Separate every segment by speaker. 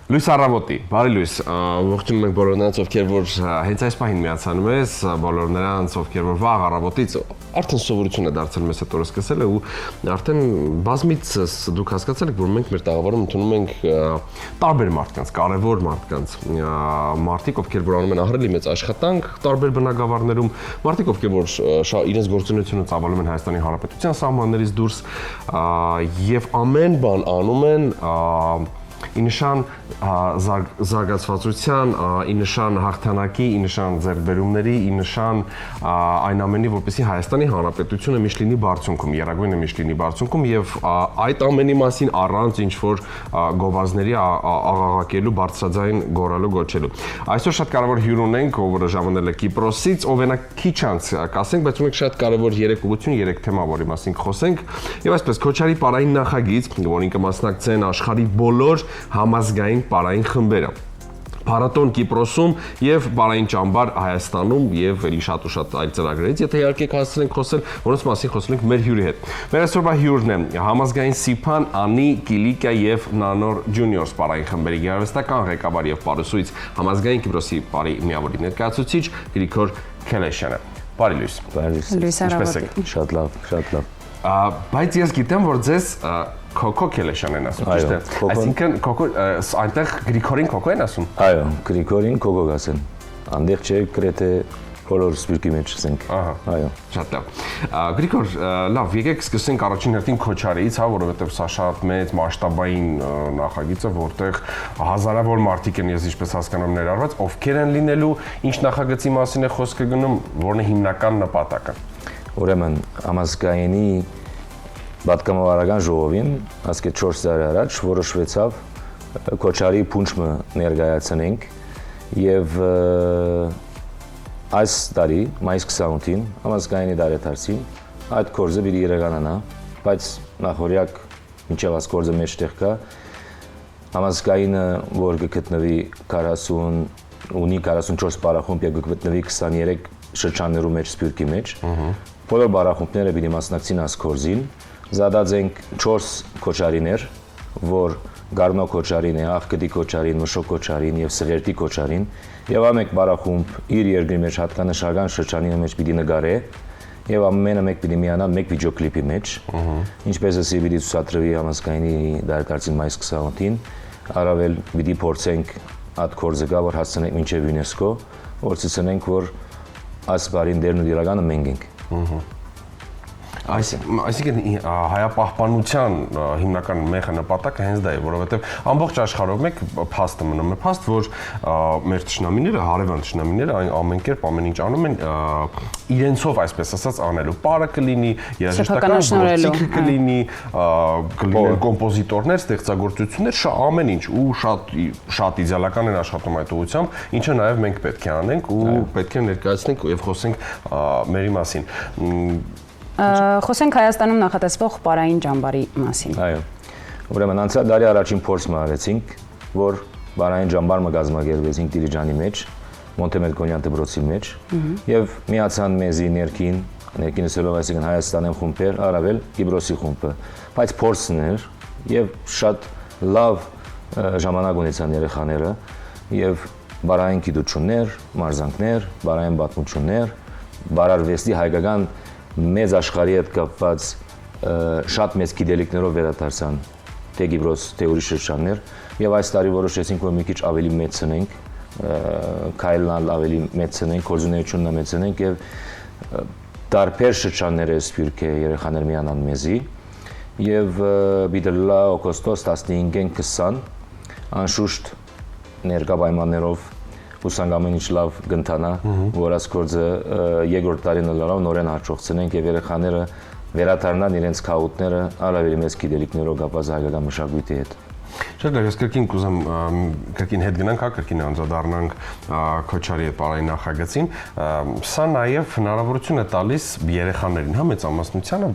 Speaker 1: Լույս առավոտի, բարի լույս, ողջունում ենք բոլոր նրանց, ովքեր որ հենց այս պահին միացանում ես, բոլոր նրանց, ովքեր որ վաղ առավոտից արդեն սովորություն է դարձել մեզ հետ օրը սկսել ու արդեն բազմիցս դուք հասկացել եք, որ մենք մեր տաղավարում ընդունում ենք տարբեր մարդկանց, կարևոր մարդկանց, մարդիկ, ովքեր որ անում են ահռելի մեծ աշխատանք տարբեր բնակավարներում, մարդիկ, ովքեր որ իրենց գործունեությունը ծավալում են Հայաստանի Հանրապետության սահմաններից դուրս եւ ամեն բան անում են ի նշան զարգացվածության, ի նշան հաղթանակի, ի նշան ձեռքբերումների, ի նշան այն ամենի, որպեսզի Հայաստանի Հանրապետությունը միշտ լինի բարձունքում, երագույնը միշտ լինի բարձունքում եւ այդ ամենի մասին առանց ինչ որ գովազդների աղաղակելու, բարձրաձայն գոռալու, գոչելու։ Այսօր շատ կարևոր հյուր ունենք, ով ժամանել է Կիպրոսից, ով այնա քիչ անց կասենք, բայց ունենք շատ կարևոր 3 ուղղություն, 3 թեմա, որի մասին խոսենք։ Եվ այսպես Քոչարի պարային նախագիծ, որին կմասնակցեն աշխարհի բոլոր համազգային պարային խմբերը։ Փառատոն Կիպրոսում եւ պարային ճամբար Հայաստանում եւ ելի շատ ու շատ այլ ծրագրերից, եթե իհարկե հասցնենք խոսել, որոնց մասին խոսել ենք մեր հյուրի հետ։ Մեր այսօրվա հյուրն է համազգային Սիփան, Անի, Կիլիկա եւ Նանոր Ջունիորս պարային խմբերի գեղարվեստական ղեկավար եւ պարուսույց համազգային Կիպրոսի պարի միավորի ներկայացուցիչ Գրիգոր Քելեշյանը։ Բարի լույս։
Speaker 2: Լույս առավոտ։
Speaker 3: Շատ լավ։
Speaker 1: Բայց ես գիտեմ, որ ձեզ Քոքո Քելեշյան են ասում, ճիշտ է։ Այսինքն Քոքո այնտեղ Գրիգորին Քոքո են ասում։
Speaker 3: Այո, Գրիգորին Քոքո ասեն։ Անդեղ չէ գրեթե բոլոր սպիրկի մեջ ասենք։ Այո։
Speaker 1: Շատ լավ։ Գրիգոր, լավ, եկեք սկսենք առաջին հերթին Քոչարից, հա, որովհետև սա շատ մեծ մասշտաբային նախագիծ է, որտեղ հազարավոր մարդիկ են, ես ինչպես հասկանում ներառված, ովքեր են լինելու, ինչ նախագծի մասին է խոսքը գնում, որն է հիմնական նպատակը։
Speaker 3: Ուրեմն համազգայինի Պատգամավորական ժողովին ասկետ 4 տարի առաջ որոշվեցավ Քոչարի փունջը ներկայացնենք եւ այս տարի մայիս 28-ին համազգայինի դարեթարցին այդ կորզը պիտի իրականանա, բայց նախորյակ մինչեւ այս կորզը մեջտեղ կա համազգայինը որ կգտնվի 40 ունի 44 բարախումբ եւ կգտնվի 23 շրջաններու մեջ սպիրկի մեջ բոլոր բարախումբները պիտի մասնակցին այս կորզին Զադած ենք 4 Քոչարիներ, որ Գառնո Քոչարին է, Աղկդի Քոչարին, Մշո Քոչարին եւ Սղերտի Քոչարին եւ ամեն բարախումբ իր երկրի մեջ հատկանշական շրջանի մեջ պիտի նկարե եւ ամենը մեկ պիտի միանա մեկ վիդեոկլիպի մեջ, ինչպես էսի պիտի ցուցադրվի համազգայինի դարդարցին մայիս 28-ին, առավել պիտի փորձենք այդ կորզը գա որ հասցնենք մինչեւ ՅՈՒՆԵՍԿՕ, որ ցույցենք որ այս բարին դերն ու դիրականը մենք ենք։
Speaker 1: Այսինքն հայապահպանության հիմնական մեխը նպատակը հենց դա է, որովհետև ամբողջ աշխարհով մեկ փաստը մնում է փաստ, որ մեր թշնամիները, հարևան թշնամիները ամեն կերպ ամեն ինչ անում են իրենցով այսպես ասած անելու։ Պարը կլինի, երաժշտական գործիքը կլինի, կլինեն կոմպոզիտորներ, ստեղծագործություններ, ամեն ինչ ու շատ իդեալական են աշխատում այդ ուղղությամբ, ինչը նաև մենք պետք է անենք ու պետք է ներկայացնենք եւ խոսենք մերի մասին։
Speaker 2: Խոսենք Հայաստանում նախատեսվող պարային ճամբարի մասին։
Speaker 3: Այո։ Ուրեմն անցյալ տարի առաջին փորձը արեցինք, որ պարային ճամբարը կազմակերպեցինք Դիլիջանի մեջ, Մոնտեմելկոնյան դպրոցի մեջ, եւ միացան մեզի ներքին սելով այսինքն Հայաստանի խումբեր, առավել Կիպրոսի խումբը, բայց փորձն էր եւ շատ լավ ժամանակ ունեցան երեխաները եւ պարային գիտություններ, մարզանքներ, պարային պատմություններ, բարարվեստի հայկական մեծ աշխարհի հետ կապված շատ մեծ գիտելիքներով վերադարձան թե Կիպրոս, թե ուրիշ շրջաններ եւ այս տարի որոշեցինք որ մի քիչ ավելի մեծնենք, քայլնալ ավելի մեծնենք, գործունեությունը մեծնենք եւ տարբեր շրջանները սպիրկե երեխաներ միանան մեզի եւ բիդլա օգոստոս 15-ին 20 անշուշտ ներկա պայմաններով Ուսանք ամեն ինչ լավ կընթանա, որ այս գործը երկրորդ տարին լավ նորեն հաջողցնենք եւ երեխաները վերադառնան իրենց քաղաքները առավել մեծ գիտելիքներով կապված հայկական մշակույթի հետ։
Speaker 1: Շատ լավ, ես կրկին կուզեմ կրկին հետ գնանք, հա, կրկին անդրադառնանք Քոչարի հետ պարային նախագծին։ Սա նաև հնարավորություն է տալիս երեխաներին, հա, մեծամասնությանը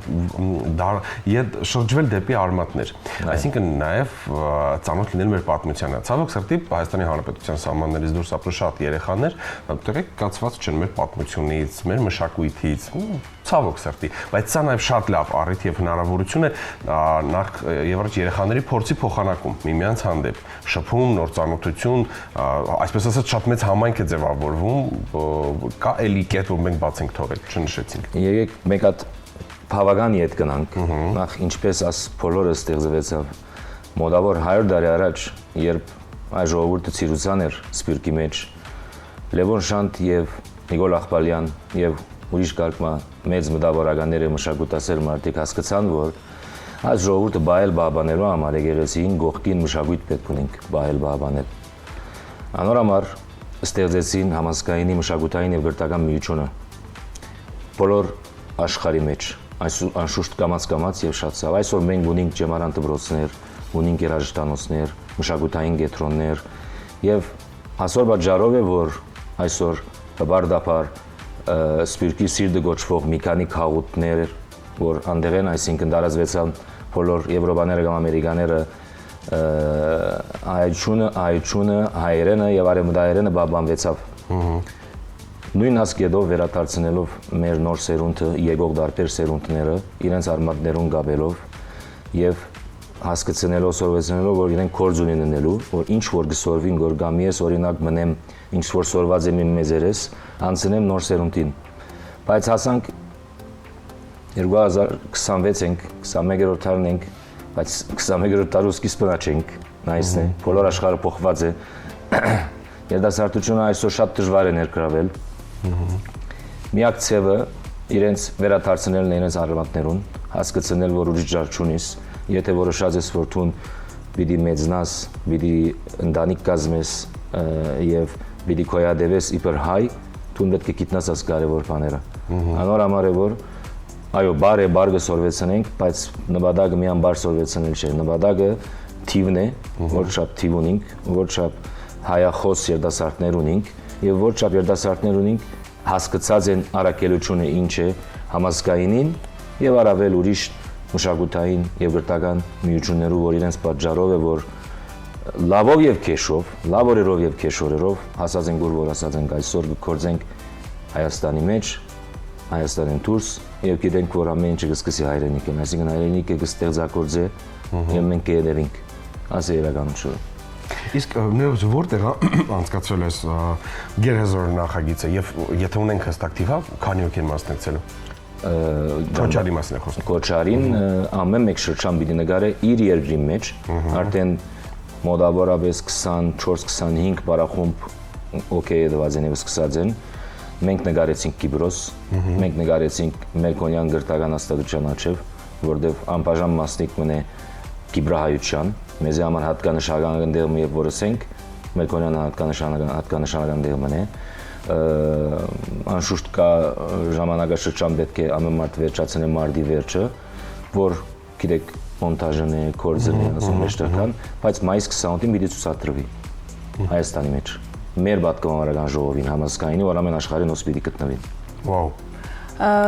Speaker 1: շրջվել դեպի արմատներ։ Այսինքն նաև ծանոթ լինել մեր պատմությանը։ Ցավոք սրտի Հայաստանի Հանրապետության սահմաններից դուրս ապրող շատ երեխաներ տեղեկ կացված չեն մեր պատմությունից, մեր մշակույթից։ ցավոք սրտի, բայց սա նաև շատ լավ առիթ եւ հնարավորություն է նախ եւ առաջ երեխաների փորձի փոխանակում միմյանց հանդեպ, շփում, նոր ծանոթություն, այսպես ասած շատ մեծ համայնք է ձևավորվում, կա էլի կետ, որ մենք բաց ենք թողել, չնշեցինք։
Speaker 3: Եկեք մեկ հատ բավական ետ գնանք, նախ ինչպես աս բոլորը ստեղծվեցավ մոտավոր 100 տարի առաջ, երբ այս ժողովուրդը ցիրուցան էր Սփյուռքի մեջ, Լևոն Շանթ եւ Նիկոլ Աղբալյան եւ ուրիշ կարգմա մեծ մտավորականները մշակութասեր մարդիկ հասկացան, որ այս ժողովուրդը բայել բաբաներու համար եկեղեցին գողքին մշակույթ պետք ունենք բայել բաբանել։ Անոր համար ստեղծեցին համասկայինի մշակութային եւ գրթական միությունը բոլոր աշխարհի մեջ, անշուշտ կամաց եւ շատ ցավ։ Այսօր մենք ունենք ջեմարան դպրոցներ, ունենք երաժշտանոցներ, մշակութային կենտրոններ եւ այսօր բաժարով է, որ այսօր բարդապար Սփյուռքի սիրտը գոչվող մի քանի քաղաքներ, որ անդեղ են, այսինքն տարածվեցան բոլոր եվրոպաները կամ ամերիկաները հայությունը, հայերենը եւ արևմտահայերենը բաբանվեցավ։ Նույն հասկետով վերադարձնելով մեր նոր սերունդը, եկող դարբեր սերունդները, իրենց արմատներուն գաբելով եւ հասկացնելով, սորվեցնելով, որ իրենք կորձ ունենալու, որ ինչ որ գսորվին, որ գամի ես օրինակ մնեմ, ինչ որ սորված եմ իմ մեզերես, անցնեմ նոր սերունդին։ Բայց հասանք 2026 ենք, 21-րդ տարին ենք, բայց 21-րդ տարու սկիզբնա չենք, նայսն է, բոլոր աշխարհը փոխված է։ Երիտասարդությունը այսօր շատ դժվար է ներգրավել։ Միակ ցևը իրենց վերադարձնելն է իրենց արմատներուն, հասկացնել, որ ուրիշ ջար չունիս, եթե որոշած ես, որ դու պիտի մեծնաս, պիտի ընտանիք կազմես եւ պիտի կոյադևես իբր հայ, դու պետք է գիտնաս այս կարևոր բաները։ Անոր համար է, որ այո, բարգը սորվեցնենք, բայց նպատակը միան բար սորվեցնել չէ, նպատակը թիվն է, որ շատ թիվ ունենք, որ շատ հայախոս երիտասարդներ ունենք եւ որ շատ երիտասարդներ ունենք հասկացած են առաքելությունը ինչ է համասկայինին եւ առավել ուրիշ մշակութային եւ գրթական միություններով, որ իրենց պատճառով է, որ լավով եւ քեշով, լավ օրերով եւ քեշ օրերով հասած ենք, որ ասած ենք այսօր կգործենք Հայաստանի մեջ, Հայաստանին դուրս եւ գիտենք, որ ամեն ինչը կսկսի հայրենիքն, այսինքն հայրենիքը կստեղծագործե եւ մենք կերևենք, ասե իրականությունը։
Speaker 1: Իսկ նույնիսկ որտեղ անցկացվել է գերեզոր նախագիծը եւ եթե ունենք հստակ թիվա, քանի օքեն մասնակցելու։ Քոչարի մասն է խոսքը։
Speaker 3: Քոչարին ամեն մեկ շրջան պիտի նկարե իր երկրի մեջ, արդեն մոտավորապես 24-25 բարախումբ օքեյ դված են եւ սկսած են։ Մենք նկարեցինք Կիպրոս, մենք նկարեցինք Մելքոնյան գրթական հաստատության առջև, որտեղ անբաժան մասնիկ մնե Կիպրահայության, մեզ համար հատկանշական դեր մի որսենք, Մելքոնյան հատկանշական դեր մնե։ Անշուշտ կա ժամանակաշրջան պետք է ամեն մարդ վերջացնի մարտի վերջը, որ գիտեք մոնտաժն է, կորձն է, ասում մեջտեղական, բայց մայիս 28-ին պիտի ցուցադրվի Հայաստանի մեջ։ Մեր պատգամավորական ժողովին համասկայինի, որ ամեն աշխարհին ոս պիտի գտնվի։
Speaker 1: Վաու։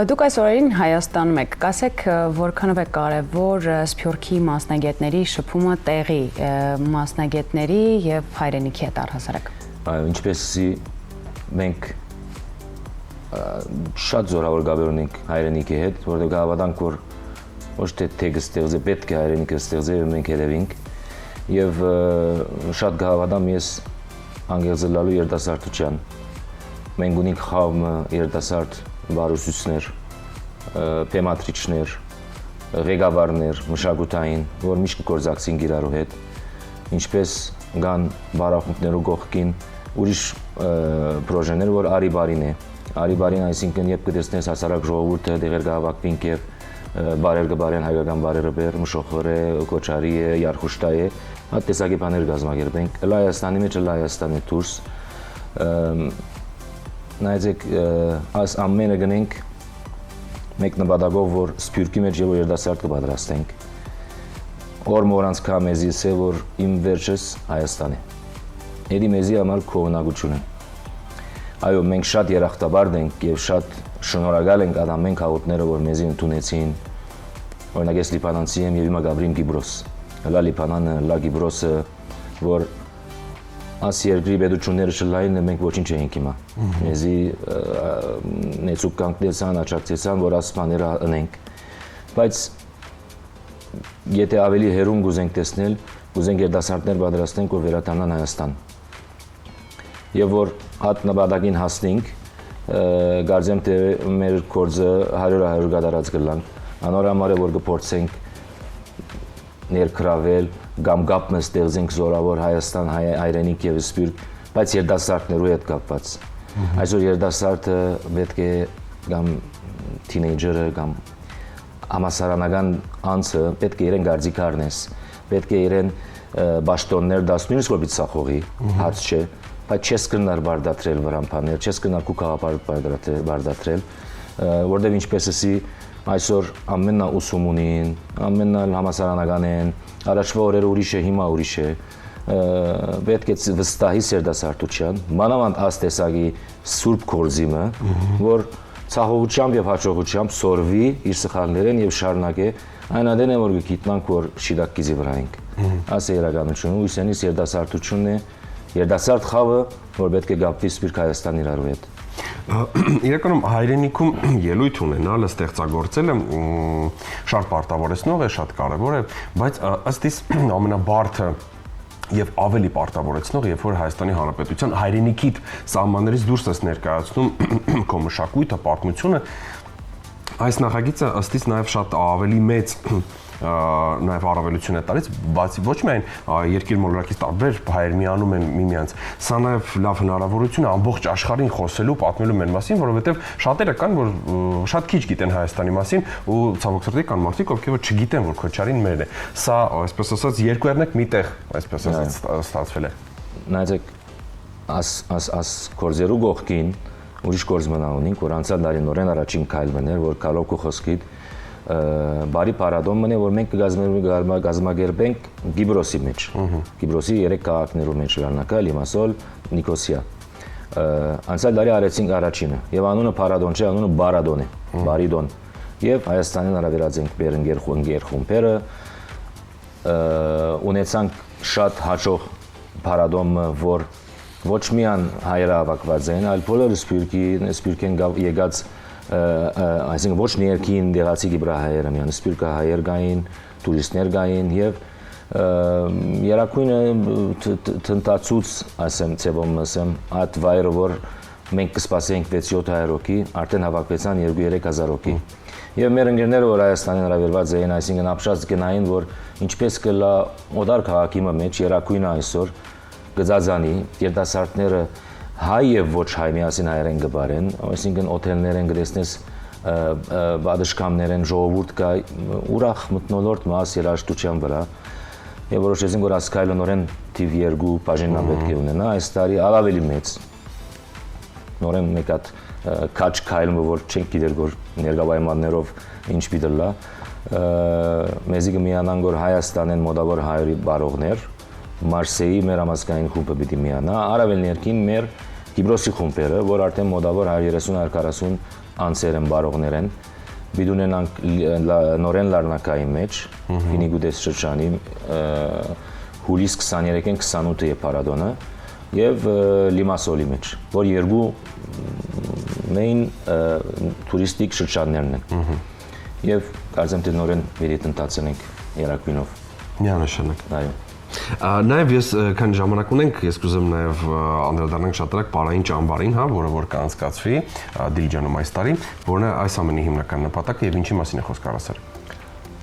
Speaker 2: Դուք այս օրերին Հայաստանում եք, կասեք որքանով է կարևոր Սփյուռքի մասնագետների շփումը տեղի մասնագետների եւ հայրենիքի հետ առհասարակ։
Speaker 3: Այո, ինչպեսի մենք շատ զորավոր գաբեր ունենք հայրենիքի հետ, որտեղ հավատանք, որ ոչ թե թեգը ստեղծե, պետք է հայրենիքը ստեղծե եւ մենք երևենք եւ շատ հավատամ ես անգերձելալու երիտասարդության։ Մենք ունենք խավը երիտասարդ վարուսուցներ, թեմատրիչներ, ղեկավարներ, մշակութային, որ միշտ կգործակցին իրարու հետ, ինչպես կան բարախումբներու կողքին ուրիշ պրոժեներ, որ արի-բարին է։ Արի-բարին այսինքն երբ կտեսնես հասարակ ժողովուրդը դեղեր կհավաքվին եւ բարեր կբարեն հայկական բարերը բեր, մշոխորե, կոչարի է, Յարխուշտա է, հատ տեսակի բաներ կազմակերպենք։ Հայաստանի մեջ, Հայաստանի դուրս նայեցեք, այս ամենը գնենք մեկ նպատակով, որ Սփյուռքի մեջ եւ երիտասարդ կպատրաստենք։ Օրմորանց կա մեզի սե, որ իմ վերջս Հայաստան է։ Էդի մեզի համար քողնակություն է։ Այո, մենք շատ երախտաբար ենք եւ շատ շնորհակալ ենք այդ ամեն քաղաքները, որ մեզի ընդունեցին։ Օրինակ ես լիբանանցի եմ եւ հիմա գաբրիմ Կիպրոս։ Լա Լիբանանը, լա Կիպրոսը, որ աս երկրի պետությունները շլային մենք ոչինչ էինք հիմա։ Մեզի նեցուկ կանգնեցան, աճակցեցան, որ աս բաները անենք։ Բայց եթե ավելի հերուն գուզենք տեսնել, գուզենք երդասարտներ պատրաստենք, որ վերադառնան Հայաստան։ Եվ որ հատ նպատակին հասնենք, կարծեմ թե մեր գործը 100 կատարած կլանք։ Անորամար է որ կփորձենք ներգրավել կամ կապ ստեղծենք զորավոր Հայաստան, հայրենիք եւ սպիրտ, բայց երդասարտներու հետ կապված։ Այսօր երդասարտը պետք է կամ թինեյջերը կամ համասարանական անձը պետք է իրեն գարձիկ առնես, պետք է իրեն բաշտոններ դասնույնս որ պիտի սախողի, հարց չէ, բայց չես կնար բարդատրել վրամփաներ, չես կնար կուքաղապար բարդատրել, որտեղ ինչպես էսի այսօր ամենա ուսում ունին, ամենա համասարանական են, առաջվա օրերը ուրիշ է, հիմա ուրիշ է, պետք է վստահի երդասարտության, մանավանդ աս տեսակի սուրբ գործիմը, որ ցախողությամբ եւ հաջողությամբ սորվի իր սխալներեն եւ շարունակե այն ադեն է որ գիտնանք որ շիրակ գիզի վրա ենք։ Աս է իրականությունը, ուսենից երդասարտությունն է, երդասարտ խավը, որ պետք է գապվի Սփյուռք Հայաստան իրարու հետ։
Speaker 1: Իրականում հայրենիքում ելույթ ունենալը, ստեղծագործելը շատ պարտավորեցնող է, շատ կարևոր է, բայց ըստ իս ամենաբարդը եւ ավելի պարտավորեցնող, երբ որ Հայաստանի Հանրապետության հայրենիքիդ սահմաններից դուրս ես ներկայացնում քո մշակույթը, պատմությունը, այս նախագիծը ըստ իս նաեւ շատ ավելի մեծ նաև առավելություն է տալիս, բացի ոչ միայն երկիր մոլորակից տարբեր հայեր միանում են միմյանց, սա նաև լավ հնարավորություն է ամբողջ աշխարհին խոսելու, պատմելու մեր մասին, որովհետև շատերը կան, որ շատ քիչ գիտեն Հայաստանի մասին ու ցավոք սրտի կան մարդիկ, ովքեր որ չգիտեն, որ Քոչարին մերն է։ Սա, այսպես ասած, երկու երնեք մի տեղ, այսպես ասած, ստացվել է։
Speaker 3: Նայեք, աս կորզերու գողքին ուրիշ կորզ մնա ունենք, որ անցյալ տարի նորեն առաջին քայլն էր, որ կալոկու խոսքիդ բարի պարադոն մնե, որ մենք կգազմագերբենք Գիբրոսի մեջ, Գիբրոսի 3 քաղաքներու մեջ, Լարնակա, Լիմասոլ, Նիկոսիա։ Անցյալ տարի արեցինք առաջինը, եւ անունը պարադոն չէ, անունը բարադոն է, բարիդոն։ Եվ Հայաստանին հարավերած ենք բերընկեր խումբերը, ունեցանք շատ հաջող պարադոմը, որ ոչ միայն հայերը հավաքված են, այլ բոլորը Սփյուռքին եկած այսինքն ոչ ներքին դեղացի գիբրահայերը միան սպիրկահայեր գային, տուրիստներ գային եւ երակույնը տնտացուց ասեմ ցեվում ասեմ այդ վայրը որ մենք կսպասենք 6-700 հոգի արդեն հավաքվեցան 2-3000 հոգի եւ մեր ընկերները որ Հայաստանին հրավիրված էին այսինքն ապշած գնային որ ինչպես կլա օդար քաղաքի մեջ երակույնը այսօր գծածանի երդասարտները հայ եւ ոչ հայ միասին հայերեն գբարեն, այսինքն օթելներ են գրեսնես բադշկամներ են ժողովուրդ կա ուրախ մտնոլորտ մաս երաժշտության վրա եւ որոշեցին որ ասկայլը նորեն TV 2 բաժինա պետք է ունենա այս տարի ավելի մեծ նորեն մեկ հատ քաչ քայլը որ չենք գիտեր որ ներգավայմաններով ինչ պիտելա մեզի կմիանան որ Հայաստանեն մոտավոր 100 բարողներ Մարսեի մեր համասկային խումբը պիտի միանա, առավել ներքին մեր Կիպրոսի խումբերը, որ արդեն մոտավոր 130-140 անձեր են, բարողներ են, պիտի ունենանք նորեն Լարնակայի մեջ, Ֆինիգուդես շրջանի հուլիս 23-ին 28-ը է պարադոնը եւ Լիմասոլի մեջ, որ երկու main տուրիստիկ շրջաններն են։ Եվ կարծեմ թե նորեն վերի տնտացնենք երակույնով։
Speaker 1: Միանշանակ։
Speaker 3: Այո։
Speaker 1: Նաև ես քան ժամանակ ունենք, ես կուզեմ նաև անդրադառնանք շատ արագ պարային ճամբարին, հա, որը որ կանցկացվի Դիլիջանում այս տարի, որն է այս ամենի հիմնական նպատակը եւ ինչի մասին է խոսքը առասար։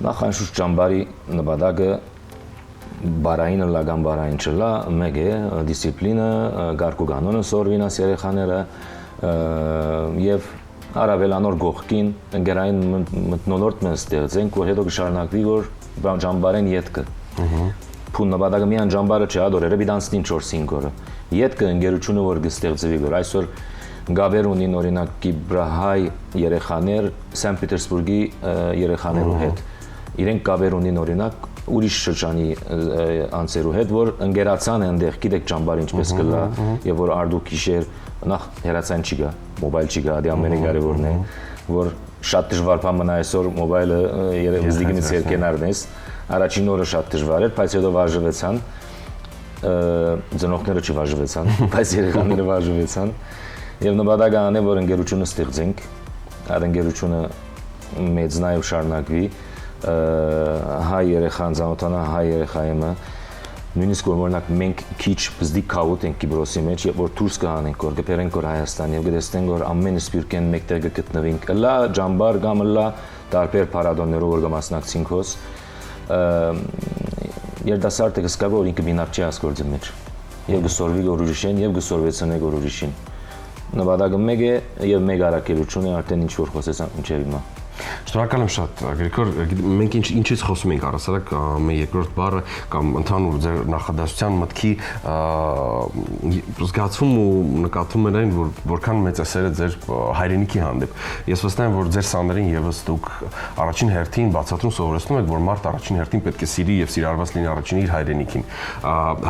Speaker 3: Նախ անշուշտ ճամբարի նպատակը բարային լագան բարային չլա, մեկ է դիսցիպլինը, գարկու կանոնը սորվինաս երեխաները եւ առավել անոր գողքին ընկերային մտնոլորտ մենք ստեղծենք, որ հետո կշարունակվի որ ճամբարեն ետքը։ Փուն նպատակը միան ճամբարը չէ, ադորերը բիդանցնին 4-5 օրը։ Ետքը ընկերությունը որ կստեղծվի որ այսօր գաբեր ունին օրինակ Կիբրահայ երեխաներ Սանտ Պետերսբուրգի երեխաներու հետ։ Իրենք գաբեր ունին օրինակ ուրիշ շրջանի անձերու հետ որ ընկերացան այնտեղ գիտեք ճամբարը ինչպես կլա եւ որ արդու գիշեր նախ հերացան չի գա, մոբայլ չի գա, դա ամենակարևորն է, որ շատ դժվար բան մնա այսօր մոբայլը երևի երկենարն է։ Առաջին օրը շատ դժվար էր, բայց հետո վարժվեցան ծնողները չվարժվեցան, բայց երեխաները վարժվեցան։ Եվ նպատակն է, որ ընկերությունը ստեղծենք, այդ ընկերությունը մեծ նաև շարունակվի, հայ երեխան ծանոթանա հայ երեխայինը, նույնիսկ որ օրինակ մենք քիչ բզդիկ քաուտ ենք Կիպրոսի մեջ, եւ որ դուրս կհանենք, որ կբերենք որ Հայաստան եւ կտեսնենք որ ամենը սպյուրքեն մեկտեղ կգտնվենք, լա ջամբար կամ լա տարբեր փառատոներով որ կմասնակցենք հոս, երդասարտը կսկա որ ինքը մինակ չի ասկորձի մեջ, եւ գսորվի որ ուրիշին եւ գսորվեցնե որ ուրիշին, նպատակը մեկ է եւ մեկ արակելություն է արդեն ինչ որ խոսեցան ինչեւ հիմա։
Speaker 1: Շնորհակալ եմ շատ, Գրիգոր, մենք ինչից խոսում ենք առասարակ մեր երկրորդ բառը կամ ընդհանուր ձեր նախադասության մտքի զգացում ու նկատում են այն, որ որքան մեծ է սերը ձեր հայրենիքի հանդեպ։ Ես վստահ եմ, որ ձեր սաներին եւս դուք առաջին հերթին բացատրում սովորեցնում եք, որ մարդ առաջին հերթին պետք է սիրի եւ սիրարված լինի առաջին իր հայրենիքին։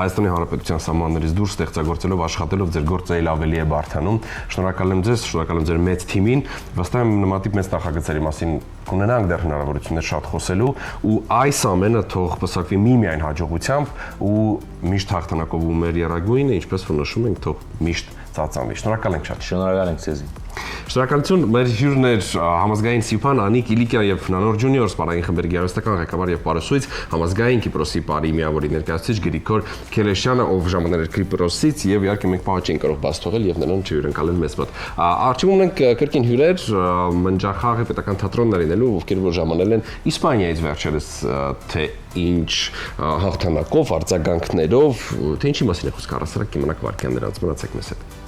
Speaker 1: Հայաստանի Հանրապետության սահմաններից դուրս ստեղծագործելով, աշխատելով ձեր գործը ել ավելի է բարթանում։ Շնորհակալ եմ ձեզ, շնորհակալ եմ ձեր մեծ թիմին։ Վստահ եմ նմանատիպ մեծ նախագծերի մասին կունենանք դեռ հնարավորություններ շատ խոսելու ու այս ամենը թող պսակվի միմիայն հաջողությամբ ու միշտ հաղթանակով ու մեր երագույնը, ինչպես որ նշում ենք, թող միշտ ծածանվի։ Շնորհակալ ենք շատ։
Speaker 3: Շնորհակալ ենք ձեզ։
Speaker 1: Շնորհակալություն, մեր հյուրն էր համազգային Սիփան Անիկ Իլիկյան եւ Նանոր Ջունիոր սպառային խմբերի գեղարվեստական ղեկավար եւ պարուսույց համազգային Կիպրոսի Պարի միավորի ներկայացուցիչ Գրիգոր Քելեշյանը, ով ժամանել էր Կիպրոսից եւ իհարկե մենք պահ չենք կարող բաց թողել եւ նրան չհյուրընկալել մեզ մոտ։ Արժիվում ենք կրկին հյուրեր Մնջախաղի պետական թատրոնն լինելու, ովքեր որ ժամանել են Իսպանիայից վերջերս թե ինչ հաղթանակով, արձագանքներով, թե ինչի մասին է խոսքը առասարակ կիմանաք վարքյան նրանց մնացեք մեզ հետ։